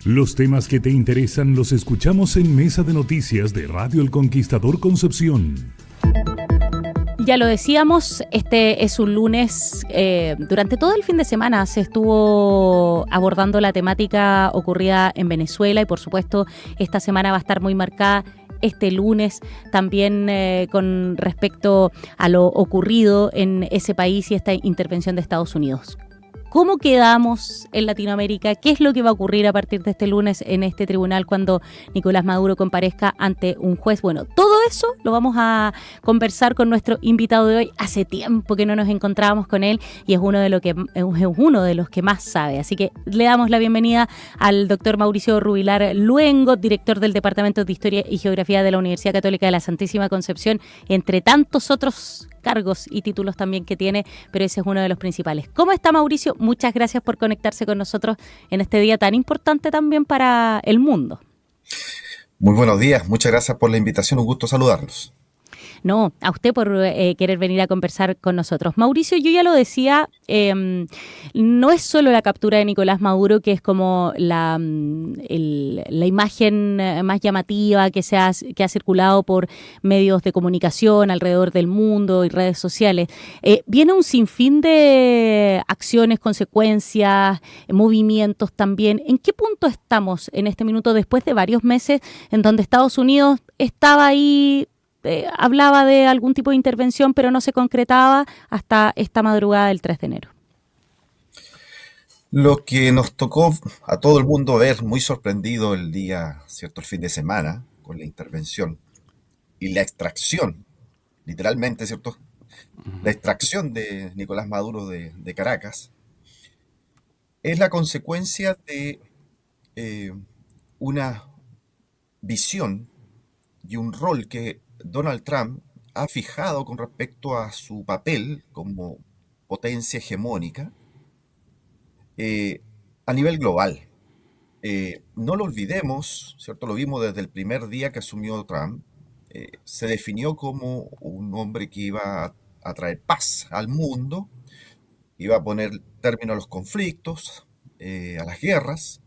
Los temas que te interesan los escuchamos en Mesa de Noticias de Radio El Conquistador Concepción. Ya lo decíamos, este es un lunes, durante todo el fin de semana se estuvo abordando la temática ocurrida en Venezuela y por supuesto esta semana va a estar muy marcada este lunes también con respecto a lo ocurrido en ese país y esta intervención de Estados Unidos. ¿Cómo quedamos en Latinoamérica? ¿Qué es lo que va a ocurrir a partir de este lunes en este tribunal cuando Nicolás Maduro comparezca ante un juez? Bueno, todo eso lo vamos a conversar con nuestro invitado de hoy. Hace tiempo que no nos encontrábamos con él y es uno de los que más sabe. Así que le damos la bienvenida al doctor Mauricio Rubilar Luengo, director del Departamento de Historia y Geografía de la Universidad Católica de la Santísima Concepción, entre tantos otros cargos y títulos también que tiene, pero ese es uno de los principales. ¿Cómo está, Mauricio? Muchas gracias por conectarse con nosotros en este día tan importante también para el mundo. Muy buenos días, muchas gracias por la invitación, un gusto saludarlos. No, a usted por querer venir a conversar con nosotros. Mauricio, yo ya lo decía, no es solo la captura de Nicolás Maduro, que es como la imagen más llamativa que ha circulado por medios de comunicación alrededor del mundo y redes sociales. Viene un sinfín de acciones, consecuencias, movimientos también. ¿En qué punto estamos en este minuto después de varios meses en donde Estados Unidos estaba ahí? Hablaba de algún tipo de intervención, pero no se concretaba hasta esta madrugada del 3 de enero. Lo que nos tocó a todo el mundo ver muy sorprendido el día, cierto, el fin de semana, con la intervención y la extracción, literalmente, ¿cierto? La extracción de Nicolás Maduro de Caracas, es la consecuencia de una visión y un rol que Donald Trump ha fijado con respecto a su papel como potencia hegemónica eh, a nivel global. No lo olvidemos, ¿cierto? Lo vimos desde el primer día que asumió Trump. Se definió como un hombre que iba a traer paz al mundo, iba a poner término a los conflictos, a las guerras,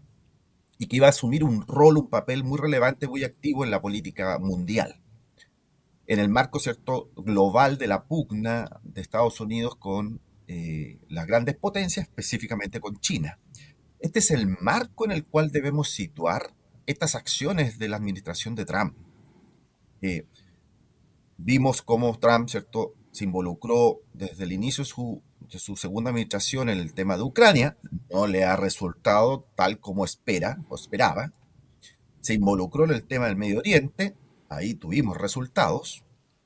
y que iba a asumir un rol, un papel muy relevante, muy activo en la política mundial, en el marco, ¿cierto?, global de la pugna de Estados Unidos con las grandes potencias, específicamente con China. Este es el marco en el cual debemos situar estas acciones de la administración de Trump. Eh, Vimos cómo Trump, ¿cierto?, se involucró desde el inicio de su segunda administración en el tema de Ucrania. No le ha resultado tal como esperaba. Se involucró en el tema del Medio Oriente. Ahí tuvimos resultados.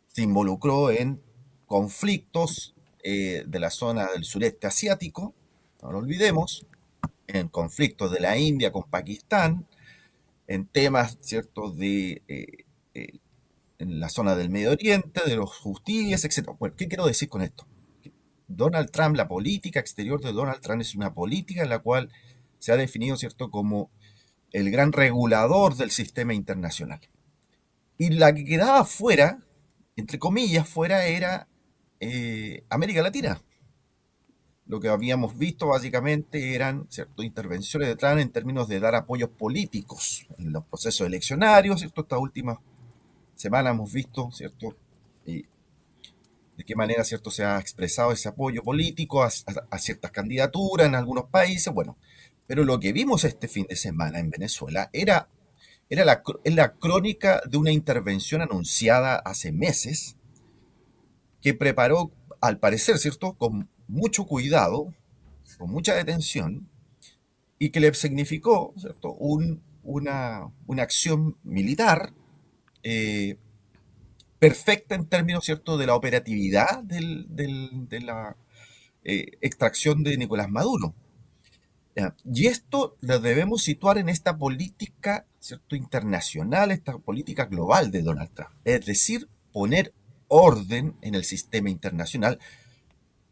Se involucró en conflictos de la zona del sureste asiático. No lo olvidemos. En conflictos de la India con Pakistán, en temas, ¿cierto?, eh, en la zona del Medio Oriente, de los hutíes, etc. Bueno, ¿qué quiero decir con esto? Donald Trump, la política exterior de Donald Trump es una política en la cual se ha definido, ¿cierto?, como el gran regulador del sistema internacional. Y la que quedaba fuera, entre comillas, fuera era América Latina. Lo que habíamos visto básicamente eran, ¿cierto?, intervenciones de Trump en términos de dar apoyos políticos en los procesos eleccionarios, ¿cierto? Estas últimas semanas hemos visto, ¿cierto?, de qué manera, ¿cierto?, se ha expresado ese apoyo político a ciertas candidaturas en algunos países. Bueno, pero lo que vimos este fin de semana en Venezuela es la crónica de una intervención anunciada hace meses que preparó, al parecer, ¿cierto?, con mucho cuidado, con mucha detención, y que le significó, ¿cierto?, una acción militar eh, perfecta en términos, ¿cierto?, de la operatividad de la extracción de Nicolás Maduro. ¿Ya? Y esto lo debemos situar en esta política, ¿cierto?, internacional, esta política global de Donald Trump. Es decir, poner orden en el sistema internacional,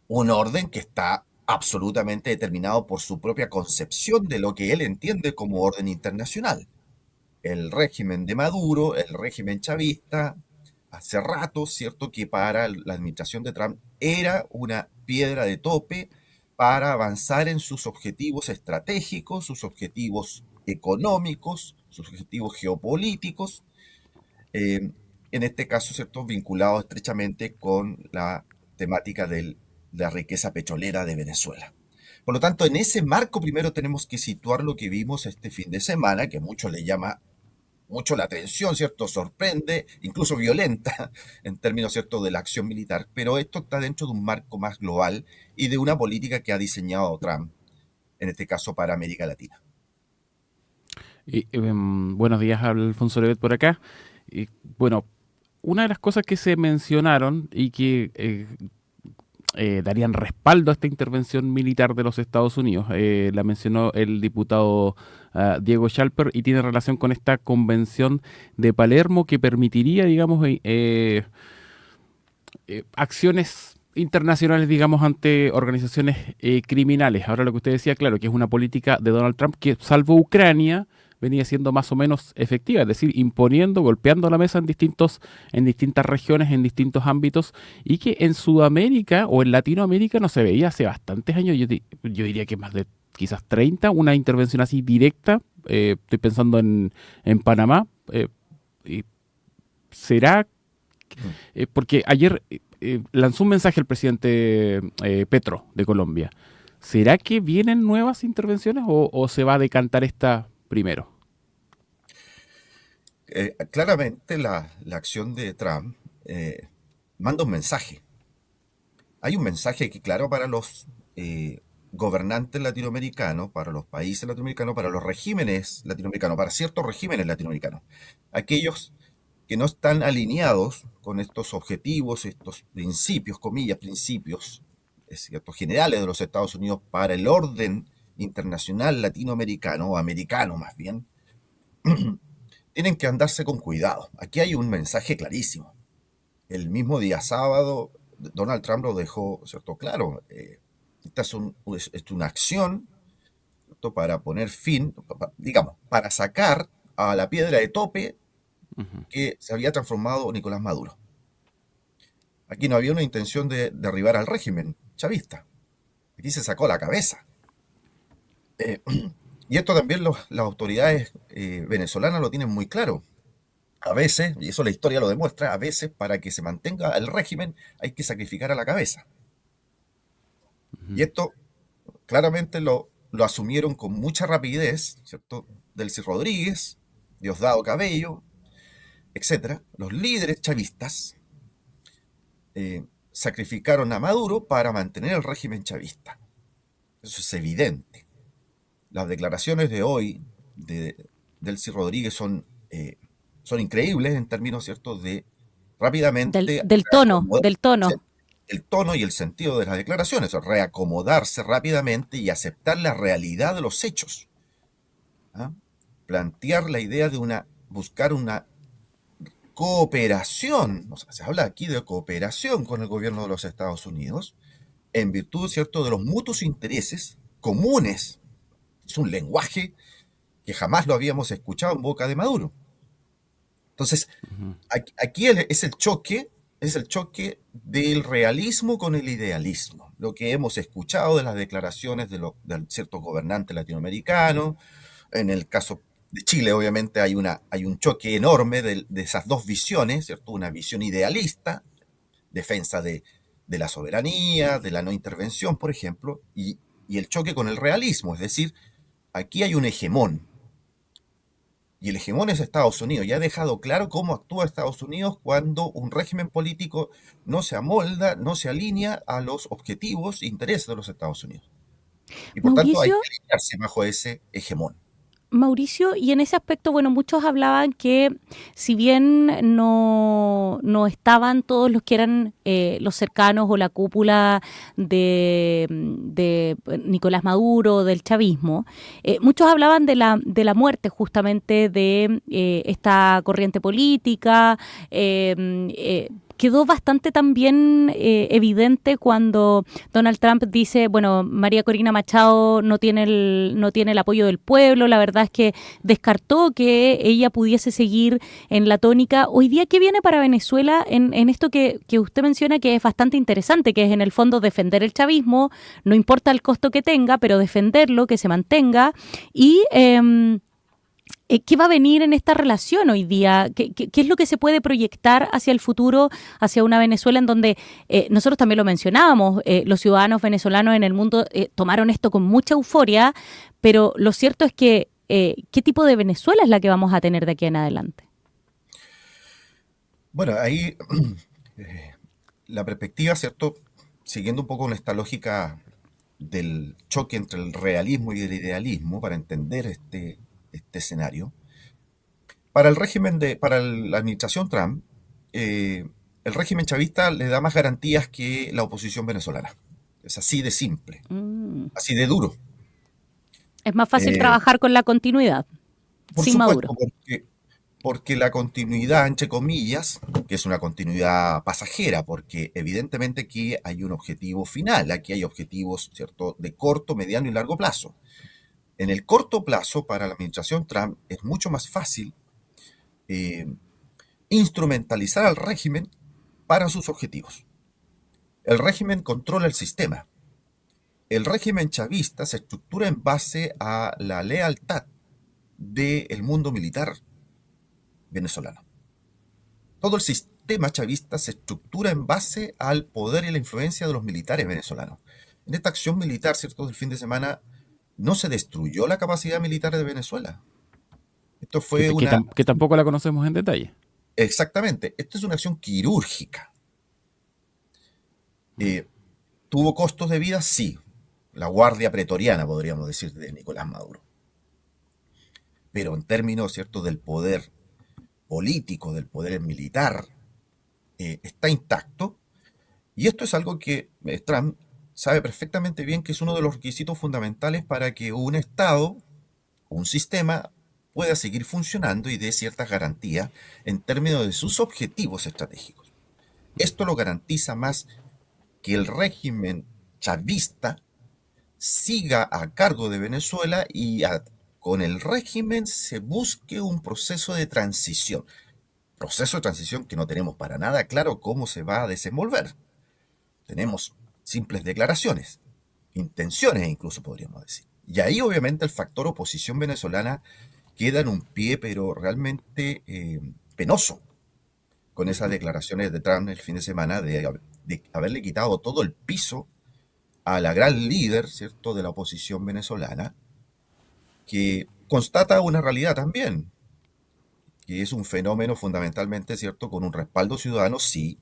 un orden que está absolutamente determinado por su propia concepción de lo que él entiende como orden internacional. El régimen de Maduro, el régimen chavista, hace rato, ¿cierto?, que para la administración de Trump era una piedra de tope para avanzar en sus objetivos estratégicos, sus objetivos económicos, sus objetivos geopolíticos, en este caso, ¿cierto?, vinculados estrechamente con la temática de la riqueza petrolera de Venezuela. Por lo tanto, en ese marco primero tenemos que situar lo que vimos este fin de semana, que a muchos le llama mucho la atención, ¿cierto? Sorprende, incluso violenta en términos, ¿cierto?, de la acción militar, pero esto está dentro de un marco más global y de una política que ha diseñado Trump, en este caso para América Latina. Buenos días, Alfonso Levet por acá. Bueno, una de las cosas que se mencionaron y que darían respaldo a esta intervención militar de los Estados Unidos, la mencionó el diputado Diego Schalper, y tiene relación con esta convención de Palermo que permitiría, digamos, acciones internacionales, digamos, ante organizaciones criminales. Ahora lo que usted decía, claro, que es una política de Donald Trump que, salvo Ucrania, venía siendo más o menos efectiva, es decir, imponiendo, golpeando la mesa en distintas regiones, en distintos ámbitos, y que en Sudamérica o en Latinoamérica no se veía hace bastantes años, yo diría que más de quizás 30, una intervención así directa. Estoy pensando en Panamá. Y ¿será? Porque ayer lanzó un mensaje el presidente Petro de Colombia. ¿Será que vienen nuevas intervenciones o se va a decantar esta primero? Claramente la acción de Trump manda un mensaje. Hay un mensaje que, claro, para los gobernantes latinoamericanos, para los países latinoamericanos, para los regímenes latinoamericanos, para ciertos regímenes latinoamericanos, aquellos que no están alineados con estos objetivos, estos principios, comillas, principios, ciertos generales de los Estados Unidos para el orden internacional latinoamericano, o americano más bien, tienen que andarse con cuidado. Aquí hay un mensaje clarísimo. El mismo día sábado, Donald Trump lo dejó, ¿cierto?, claro. Esta es una acción, ¿cierto?, para poner fin, digamos, para sacar a la piedra de tope que se había transformado Nicolás Maduro. Aquí no había una intención de derribar al régimen chavista. Aquí se sacó la cabeza. Y esto también las autoridades venezolanas lo tienen muy claro. A veces, y eso la historia lo demuestra, a veces para que se mantenga el régimen hay que sacrificar a la cabeza. Y esto claramente lo asumieron con mucha rapidez, ¿cierto? Delcy Rodríguez, Diosdado Cabello, etcétera. Los líderes chavistas sacrificaron a Maduro para mantener el régimen chavista. Eso es evidente. Las declaraciones de hoy de Delcy Rodríguez son increíbles en términos, ¿cierto?, de rápidamente del tono. El tono y el sentido de las declaraciones, reacomodarse rápidamente y aceptar la realidad de los hechos. Plantear la idea de buscar una cooperación, o sea, se habla aquí de cooperación con el gobierno de los Estados Unidos, en virtud, ¿cierto?, de los mutuos intereses comunes. Es un lenguaje que jamás lo habíamos escuchado en boca de Maduro. Entonces, aquí es el choque del realismo con el idealismo. Lo que hemos escuchado de las declaraciones de ciertos gobernantes latinoamericanos. En el caso de Chile, obviamente, hay un choque enorme de esas dos visiones, ¿cierto? Una visión idealista, defensa de la soberanía, de la no intervención, por ejemplo, y el choque con el realismo, es decir, aquí hay un hegemón, y el hegemón es Estados Unidos, y ha dejado claro cómo actúa Estados Unidos cuando un régimen político no se amolda, no se alinea a los objetivos e intereses de los Estados Unidos. Y por tanto hay que alinearse bajo ese hegemón. Mauricio, y en ese aspecto, bueno, muchos hablaban que si bien no estaban todos los que eran los cercanos o la cúpula de Nicolás Maduro, del chavismo, muchos hablaban de la muerte justamente de esta corriente política. Quedó bastante también evidente cuando Donald Trump dice, bueno, María Corina Machado no tiene el apoyo del pueblo. La verdad es que descartó que ella pudiese seguir en la tónica. Hoy día, ¿qué viene para Venezuela en esto que usted menciona, que es bastante interesante, que es en el fondo defender el chavismo, no importa el costo que tenga, pero defenderlo, que se mantenga, y ¿Qué va a venir en esta relación hoy día? ¿Qué es lo que se puede proyectar hacia el futuro, hacia una Venezuela en donde nosotros también lo mencionábamos, los ciudadanos venezolanos en el mundo tomaron esto con mucha euforia, pero lo cierto es que ¿qué tipo de Venezuela es la que vamos a tener de aquí en adelante? Bueno, ahí la perspectiva, ¿cierto? Siguiendo un poco con esta lógica del choque entre el realismo y el idealismo para entender este escenario. Para la administración Trump, el régimen chavista le da más garantías que la oposición venezolana. Es así de simple, Mm. así de duro. Es más fácil Eh, trabajar con la continuidad, por sin Maduro. supuesto, porque la continuidad, entre comillas, que es una continuidad pasajera, porque evidentemente aquí hay un objetivo final, aquí hay objetivos, ¿cierto?, de corto, mediano y largo plazo. En el corto plazo, para la administración Trump, es mucho más fácil eh, instrumentalizar al régimen para sus objetivos. El régimen controla el sistema. El régimen chavista se estructura en base a la lealtad del mundo militar venezolano. Todo el sistema chavista se estructura en base al poder y la influencia de los militares venezolanos. En esta acción militar, ¿cierto?, del fin de semana, no se destruyó la capacidad militar de Venezuela. Esto fue Que tampoco la conocemos en detalle. exactamente, esto es una acción quirúrgica. Eh, ¿Tuvo costos de vida? Sí. La guardia pretoriana, podríamos decir, de Nicolás Maduro. Pero en términos, ¿cierto?, del poder político, del poder militar, está intacto. Y esto es algo que Trump sabe perfectamente bien que es uno de los requisitos fundamentales para que un Estado, un sistema, pueda seguir funcionando y dé ciertas garantías en términos de sus objetivos estratégicos. Esto lo garantiza más que el régimen chavista siga a cargo de Venezuela y con el régimen se busque un proceso de transición. Proceso de transición que no tenemos para nada claro cómo se va a desenvolver. Tenemos simples declaraciones, intenciones incluso podríamos decir. Y ahí obviamente el factor oposición venezolana queda en un pie pero realmente penoso con esas declaraciones de Trump el fin de semana de haberle quitado todo el piso a la gran líder, ¿cierto?, de la oposición venezolana, que constata una realidad también, que es un fenómeno fundamentalmente, ¿cierto?, con un respaldo ciudadano, sí,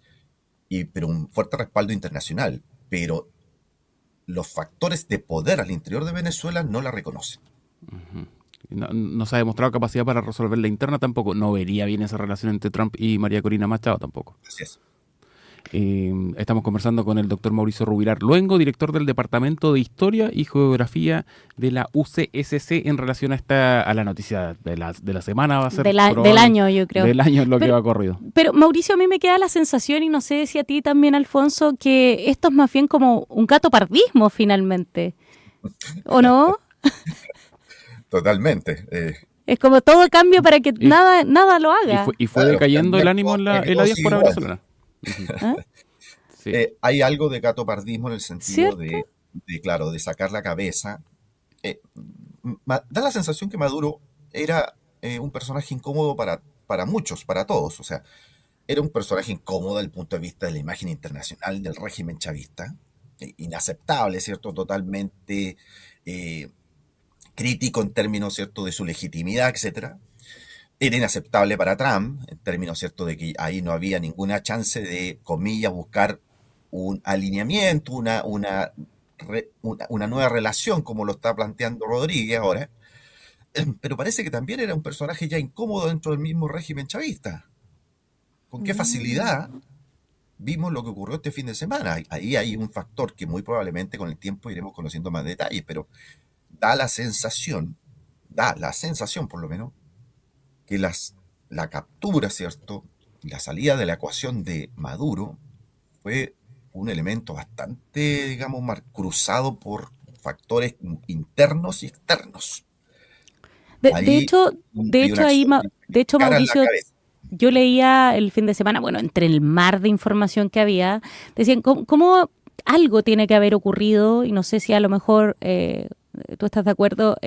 pero un fuerte respaldo internacional. Pero los factores de poder al interior de Venezuela no la reconocen. No se ha demostrado capacidad para resolver la interna tampoco. No vería bien esa relación entre Trump y María Corina Machado tampoco. Así es. Estamos conversando con el doctor Mauricio Rubilar Luengo, director del Departamento de Historia y Geografía de la UCSC, en relación a la noticia de la semana. Va a ser Del año, yo creo. Del año es lo que va corrido. Pero Mauricio, a mí me queda la sensación, y no sé si a ti también, Alfonso, que esto es más bien como un gato pardismo finalmente, ¿o no? Totalmente. Es como todo cambio para que nada lo haga. Y fue Claro, decayendo el cambió, ánimo en la todo sigue diáspora igual. venezolana. ¿Ah? Sí. Hay algo de gatopardismo en el sentido ¿Cierto? claro, de sacar la cabeza. Da la sensación que Maduro era un personaje incómodo para muchos, para todos. O sea, era un personaje incómodo desde el punto de vista de la imagen internacional del régimen chavista. Inaceptable, ¿cierto? Totalmente crítico en términos, ¿cierto?, de su legitimidad, etcétera. Era inaceptable para Trump, en términos, ¿cierto?, de que ahí no había ninguna chance de, comillas, buscar un alineamiento, una nueva relación, como lo está planteando Rodríguez ahora. Pero parece que también era un personaje ya incómodo dentro del mismo régimen chavista. ¿Con qué facilidad vimos lo que ocurrió este fin de semana? Ahí hay un factor que muy probablemente con el tiempo iremos conociendo más detalles, pero da la sensación por lo menos, que la captura, ¿cierto?, y la salida de la ecuación de Maduro fue un elemento bastante, digamos, cruzado por factores internos y externos. De Ahí hecho, hay una acción cara en la Mauricio, cabeza. yo leía el fin de semana, bueno, entre el mar de información que había, decían, ¿cómo algo tiene que haber ocurrido? Y no sé si a lo mejor tú estás de acuerdo,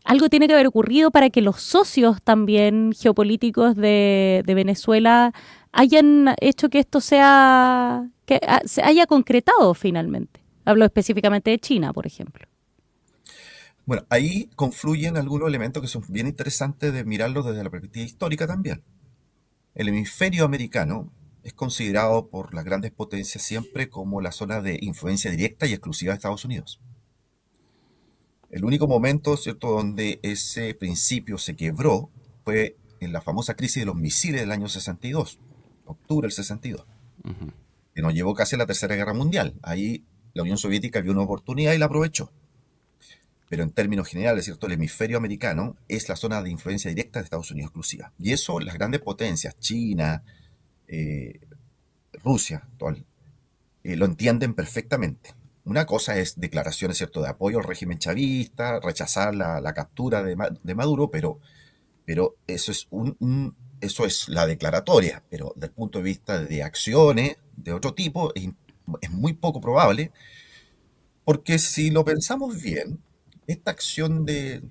algo tiene que haber ocurrido para que los socios también geopolíticos de Venezuela hayan hecho que esto se haya concretado finalmente. Hablo específicamente de China, por ejemplo. Bueno, ahí confluyen algunos elementos que son bien interesantes de mirarlos desde la perspectiva histórica también. El hemisferio americano es considerado por las grandes potencias siempre como la zona de influencia directa y exclusiva de Estados Unidos. El único momento, ¿cierto?, donde ese principio se quebró fue en la famosa crisis de los misiles del año 62, octubre del 62, Ujú. que nos llevó casi a la Tercera Guerra Mundial. Ahí la Unión Soviética vio una oportunidad y la aprovechó. Pero en términos generales, ¿cierto?, el hemisferio americano es la zona de influencia directa de Estados Unidos exclusiva. Y eso las grandes potencias, China, eh, Rusia actual, lo entienden perfectamente. Una cosa es declaraciones, ¿cierto?, de apoyo al régimen chavista, rechazar la captura de Maduro, pero eso es eso es la declaratoria. Pero desde el punto de vista de acciones de otro tipo, es muy poco probable, porque si lo pensamos bien, esta acción de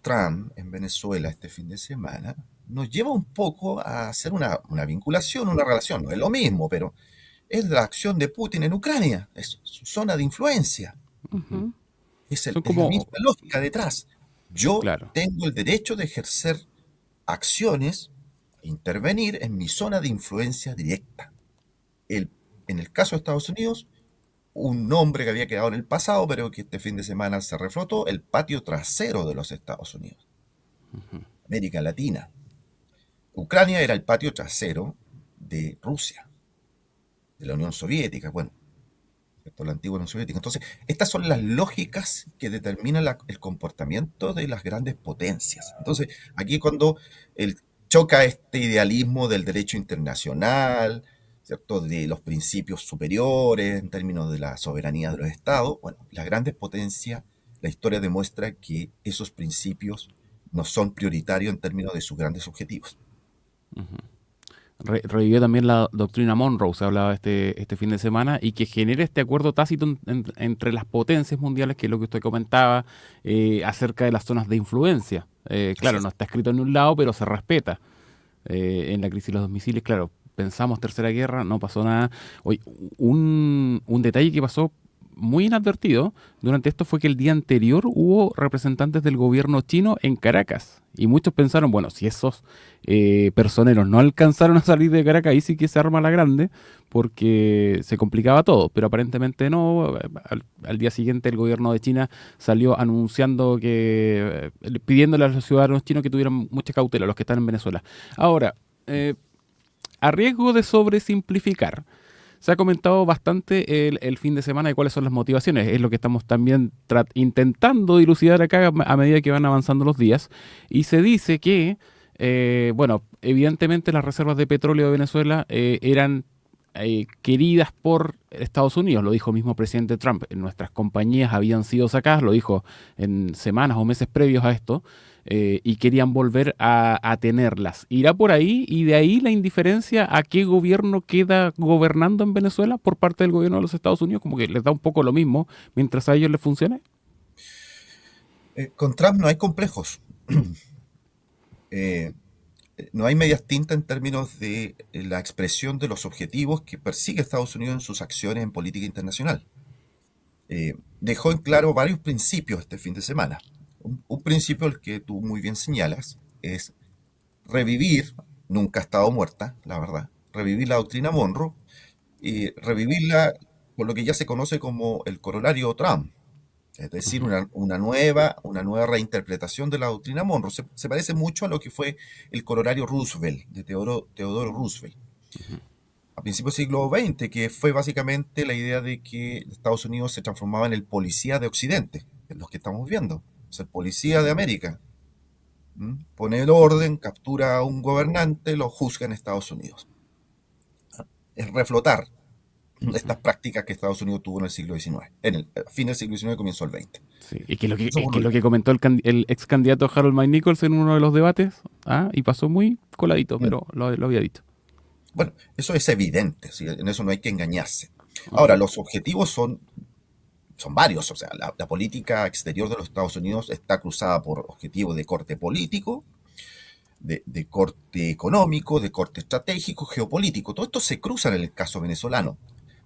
Trump en Venezuela este fin de semana nos lleva un poco a hacer una vinculación, una relación. No es lo mismo, pero es la acción de Putin en Ucrania, es su zona de influencia, Ujú. Ujú. Son es la como, misma lógica detrás. Yo claro. tengo el derecho de ejercer acciones, intervenir en mi zona de influencia directa. El, en el caso de Estados Unidos, un nombre que había quedado en el pasado, pero que este fin de semana se reflotó, el patio trasero de los Estados Unidos, América Latina. Ucrania era el patio trasero de Rusia, de la Unión Soviética, bueno, ¿cierto?, la antigua Unión Soviética. Entonces, estas son las lógicas que determinan el comportamiento de las grandes potencias. Entonces, aquí cuando choca este idealismo del derecho internacional, ¿cierto?, de los principios superiores en términos de la soberanía de los estados, bueno, las grandes potencias, la historia demuestra que esos principios no son prioritarios en términos de sus grandes objetivos. Revivió también la doctrina Monroe, se hablaba este fin de semana, y que genera este acuerdo tácito entre las potencias mundiales, que es lo que usted comentaba, acerca de las zonas de influencia. Así Claro, es. no está escrito en un lado, pero se respeta. En la crisis de los dos misiles, claro, pensamos Tercera Guerra, no pasó nada. Oye, un detalle que pasó muy inadvertido durante esto fue que el día anterior hubo representantes del gobierno chino en Caracas. Y muchos pensaron, bueno, si esos personeros no alcanzaron a salir de Caracas, ahí sí que se arma la grande, porque se complicaba todo. Pero aparentemente no. Al día siguiente el gobierno de China salió anunciando pidiéndole a los ciudadanos chinos que tuvieran mucha cautela, los que están en Venezuela. Ahora, a riesgo de sobresimplificar, se ha comentado bastante el fin de semana de cuáles son las motivaciones. Es lo que estamos también intentando dilucidar acá a medida que van avanzando los días. Y se dice que, bueno, evidentemente las reservas de petróleo de Venezuela eran queridas por Estados Unidos, lo dijo el mismo presidente Trump. Nuestras compañías habían sido sacadas, lo dijo en semanas o meses previos a esto, y querían volver a tenerlas. ¿Irá por ahí? Y de ahí la indiferencia a qué gobierno queda gobernando en Venezuela por parte del gobierno de los Estados Unidos, como que les da un poco lo mismo mientras a ellos les funcione. Con Trump no hay complejos. Eh, no hay medias tintas en términos de la expresión de los objetivos que persigue Estados Unidos en sus acciones en política internacional. Dejó en claro varios principios este fin de semana. Un principio, el que tú muy bien señalas, es revivir, nunca ha estado muerta, la verdad, revivir la doctrina Monroe y revivirla por lo que ya se conoce como el corolario Trump. Es decir, Ujú. una nueva reinterpretación de la doctrina Monroe. Se parece mucho a lo que fue el corolario Roosevelt, de Teodoro Roosevelt, a principios del siglo XX, que fue básicamente la idea de que Estados Unidos se transformaba en el policía de Occidente, que es lo que estamos viendo, es el policía de América. Pone el orden, captura a un gobernante, lo juzga en Estados Unidos. Es reflotar estas prácticas que Estados Unidos tuvo en el siglo XIX, en el fin del siglo XIX y comienzo del XX. Sí, y que lo que, Eso por que un lo lado. que comentó el ex candidato Harold Mike Nichols en uno de los debates, y pasó muy coladito, Mm. pero lo había dicho. Bueno, eso es evidente, ¿sí? En eso no hay que engañarse. Ahora, Ujú. los objetivos son son varios. O sea, la política exterior de los Estados Unidos está cruzada por objetivos de corte político, de corte económico, de corte estratégico, geopolítico. Todo esto se cruza en el caso venezolano.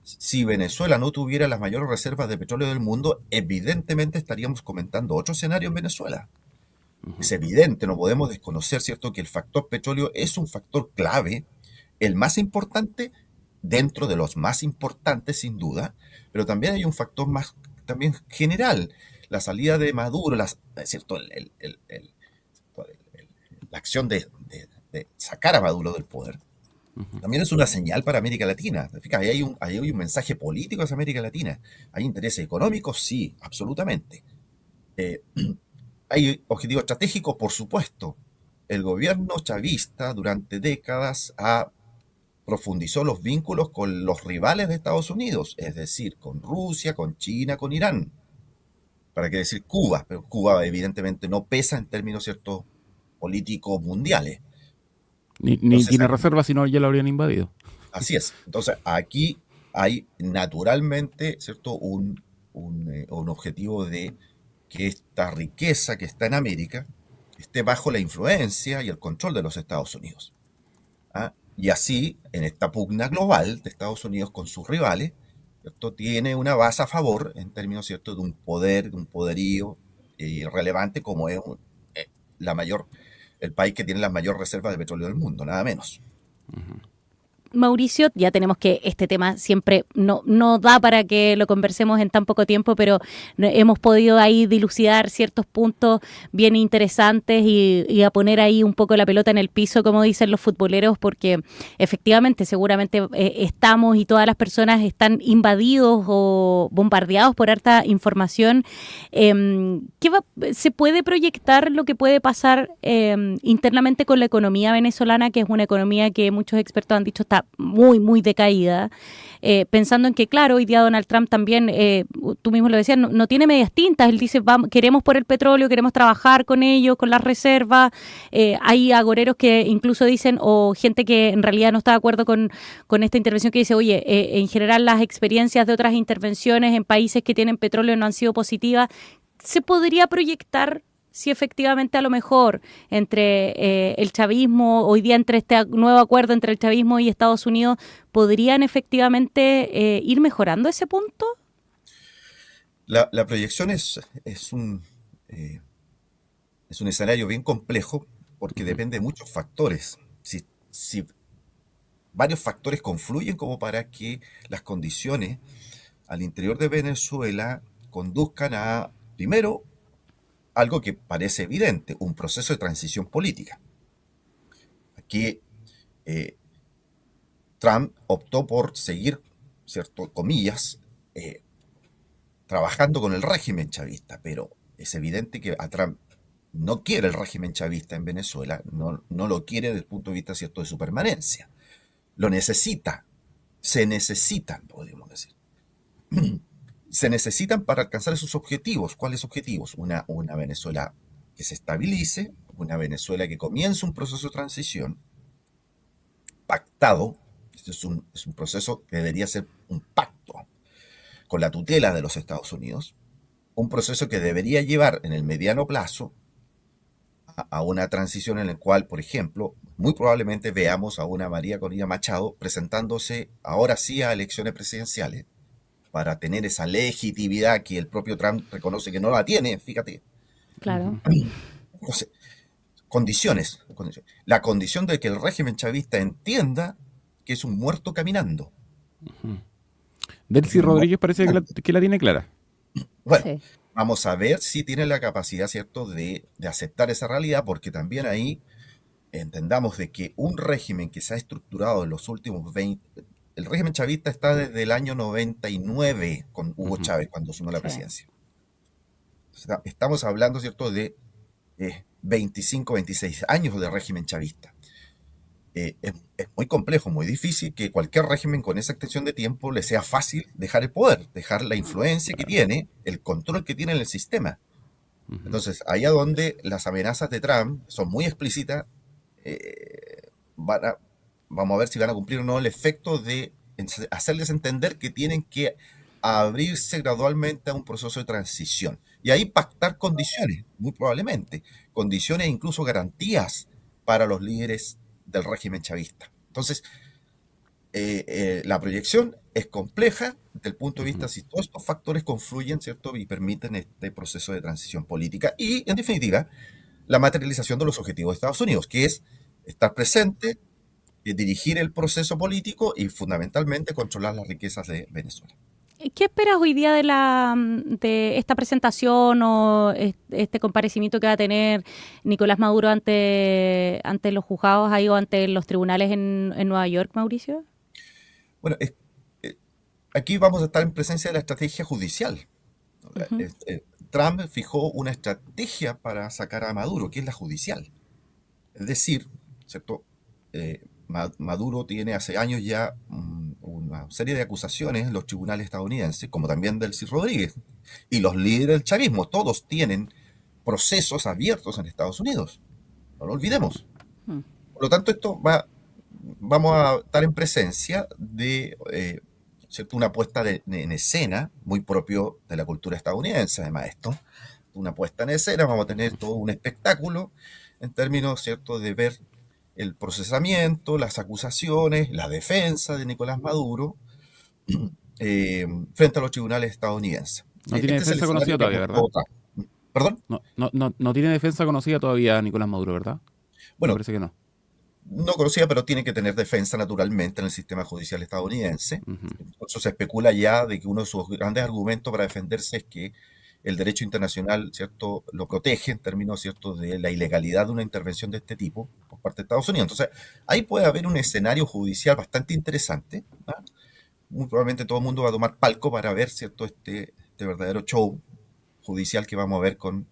Si Venezuela no tuviera las mayores reservas de petróleo del mundo, evidentemente estaríamos comentando otro escenario en Venezuela. Es evidente, no podemos desconocer, ¿cierto?, que el factor petróleo es un factor clave, el más importante dentro de los más importantes, sin duda, pero también hay un factor más también general. La salida de Maduro, ¿cierto? La acción de sacar a Maduro del poder, también es una señal para América Latina. Fíjate, ahí hay un mensaje político hacia América Latina. ¿Hay intereses económicos? Sí, absolutamente. Eh, ¿Hay objetivos estratégicos? Por supuesto. El gobierno chavista durante décadas profundizó los vínculos con los rivales de Estados Unidos, es decir, con Rusia, con China, con Irán. ¿Para qué decir Cuba? Pero Cuba evidentemente no pesa en términos ciertos políticos mundiales. Ni Entonces, tiene reservas, si no ya lo habrían invadido. así es. Entonces, aquí hay naturalmente, ¿cierto?, un objetivo de que esta riqueza que está en América esté bajo la influencia y el control de los Estados Unidos. ¿Ah? Y así, en esta pugna global de Estados Unidos con sus rivales, ¿cierto?, tiene una base a favor en términos, ¿cierto?, de un poder, de un poderío relevante como es la mayor, el país que tiene las mayores reservas de petróleo del mundo, nada menos. Mauricio, ya tenemos que este tema siempre no da para que lo conversemos en tan poco tiempo, pero hemos podido ahí dilucidar ciertos puntos bien interesantes y a poner ahí un poco la pelota en el piso, como dicen los futboleros, porque efectivamente, seguramente estamos y todas las personas están invadidos o bombardeados por harta información. ¿Se puede proyectar lo que puede pasar internamente con la economía venezolana, que es una economía que muchos expertos han dicho está muy, muy decaída, pensando en que, claro, hoy día Donald Trump también, tú mismo lo decías, no tiene medias tintas, él dice, vamos, queremos por el petróleo, queremos trabajar con ellos, con las reservas, hay agoreros que incluso dicen, o gente que en realidad no está de acuerdo con esta intervención, que dice, oye, en general las experiencias de otras intervenciones en países que tienen petróleo no han sido positivas. ¿Se podría proyectar si efectivamente a lo mejor entre el chavismo, hoy día entre este nuevo acuerdo entre el chavismo y Estados Unidos, podrían efectivamente ir mejorando ese punto? La proyección es un escenario bien complejo porque depende de muchos factores. Si varios factores confluyen como para que las condiciones al interior de Venezuela conduzcan a, primero, algo que parece evidente, un proceso de transición política. Aquí Trump optó por seguir, cierto, comillas, trabajando con el régimen chavista, pero es evidente que a Trump no quiere el régimen chavista en Venezuela, no lo quiere desde el punto de vista, cierto, de su permanencia. Lo necesita, se necesitan, podríamos decir. Se necesitan para alcanzar esos objetivos. ¿Cuáles objetivos? Una Venezuela que se estabilice, una Venezuela que comience un proceso de transición pactado. Este es un proceso que debería ser un pacto con la tutela de los Estados Unidos, un proceso que debería llevar en el mediano plazo a una transición en la cual, por ejemplo, muy probablemente veamos a una María Corina Machado presentándose ahora sí a elecciones presidenciales para tener esa legitimidad que el propio Trump reconoce que no la tiene, fíjate. Claro. Entonces, condiciones. La condición de que el régimen chavista entienda que es un muerto caminando. Delcy Rodríguez parece que la tiene clara. Bueno, Sí. vamos a ver si tiene la capacidad, ¿cierto?, de aceptar esa realidad, porque también ahí entendamos de que un régimen que se ha estructurado en los últimos 20... El régimen chavista está desde el año 99 con Hugo Chávez, cuando asumió la Sí. presidencia. Estamos hablando, ¿cierto?, de 25, 26 años de régimen chavista. Es muy complejo, muy difícil que cualquier régimen con esa extensión de tiempo le sea fácil dejar el poder, dejar la influencia que tiene, el control que tiene en el sistema. Entonces, allá donde las amenazas de Trump son muy explícitas, vamos a ver si van a cumplir o no el efecto de hacerles entender que tienen que a abrirse gradualmente a un proceso de transición. Y ahí pactar condiciones, muy probablemente, condiciones e incluso garantías para los líderes del régimen chavista. Entonces, la proyección es compleja desde el punto de vista si todos estos factores confluyen, ¿cierto? Y permiten este proceso de transición política y, en definitiva, la materialización de los objetivos de Estados Unidos, que es estar presente, dirigir el proceso político y fundamentalmente controlar las riquezas de Venezuela. ¿Qué esperas hoy día de esta presentación o este comparecimiento que va a tener Nicolás Maduro ante los juzgados ahí o ante los tribunales en Nueva York, Mauricio? Bueno, aquí vamos a estar en presencia de la estrategia judicial. Uh-huh. Trump fijó una estrategia para sacar a Maduro, que es la judicial. Es decir, ¿cierto? Maduro tiene hace años ya una serie de acusaciones en los tribunales estadounidenses, como también del Delcy Rodríguez. Y los líderes del chavismo, todos tienen procesos abiertos en Estados Unidos. No lo olvidemos. Por lo tanto, vamos a estar en presencia de ¿cierto? Una puesta en escena muy propio de la cultura estadounidense, además esto. Una puesta en escena, vamos a tener todo un espectáculo en términos, ¿cierto?, de ver el procesamiento, las acusaciones, la defensa de Nicolás Maduro frente a los tribunales estadounidenses. No tiene defensa conocida todavía, ¿verdad? ¿Perdón? No tiene defensa conocida todavía Nicolás Maduro, ¿verdad? Bueno, me parece que no. No conocida, pero tiene que tener defensa naturalmente en el sistema judicial estadounidense. Por eso se especula ya de que uno de sus grandes argumentos para defenderse es que el derecho internacional, ¿cierto?, lo protege en términos, ¿cierto?, de la ilegalidad de una intervención de este tipo por parte de Estados Unidos. Entonces, ahí puede haber un escenario judicial bastante interesante. Muy probablemente todo el mundo va a tomar palco para ver, ¿cierto?, este verdadero show judicial que vamos a ver con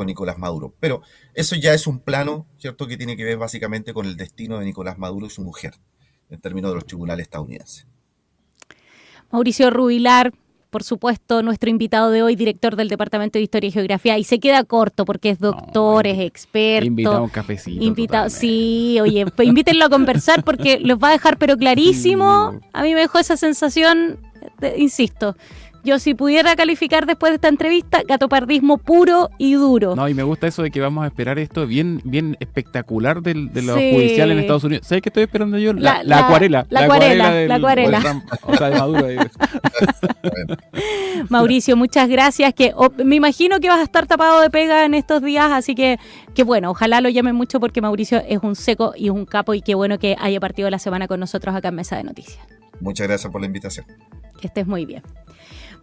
Nicolás Maduro. Pero eso ya es un plano, ¿cierto?, que tiene que ver básicamente con el destino de Nicolás Maduro y su mujer, en términos de los tribunales estadounidenses. Mauricio Rubilar, por supuesto, nuestro invitado de hoy, director del Departamento de Historia y Geografía, y se queda corto porque es doctor, es experto. Invitado a un cafecito. Sí, oye, pues invítenlo a conversar porque los va a dejar pero clarísimo. A mí me dejó esa sensación, insisto. Yo si pudiera calificar después de esta entrevista, gatopardismo puro y duro. No, y me gusta eso de que vamos a esperar esto bien espectacular de lo judicial en Estados Unidos. ¿Sabes qué estoy esperando yo? La acuarela. La acuarela. Trump, o sea, de Maduro. Mauricio, muchas gracias. Me imagino que vas a estar tapado de pega en estos días, así que bueno, ojalá lo llamen mucho porque Mauricio es un seco y es un capo y qué bueno que haya partido la semana con nosotros acá en Mesa de Noticias. Muchas gracias por la invitación. Que estés muy bien.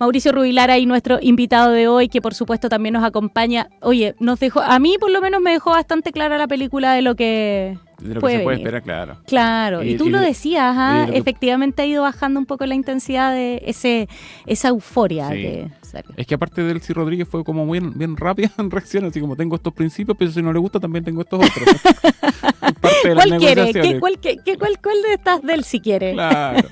Mauricio Rubilar, ahí nuestro invitado de hoy, que por supuesto también nos acompaña. Oye, a mí por lo menos me dejó bastante clara la película de lo que se puede esperar, claro. Claro, y tú lo decías, efectivamente ha ido bajando un poco la intensidad de esa euforia. Sí. Es que aparte del Delcy Rodríguez fue como bien rápida en reacción, así como tengo estos principios, pero si no le gusta también tengo estos otros. ¿Cuál quiere? ¿Cuál de estas Delcy quiere? Claro.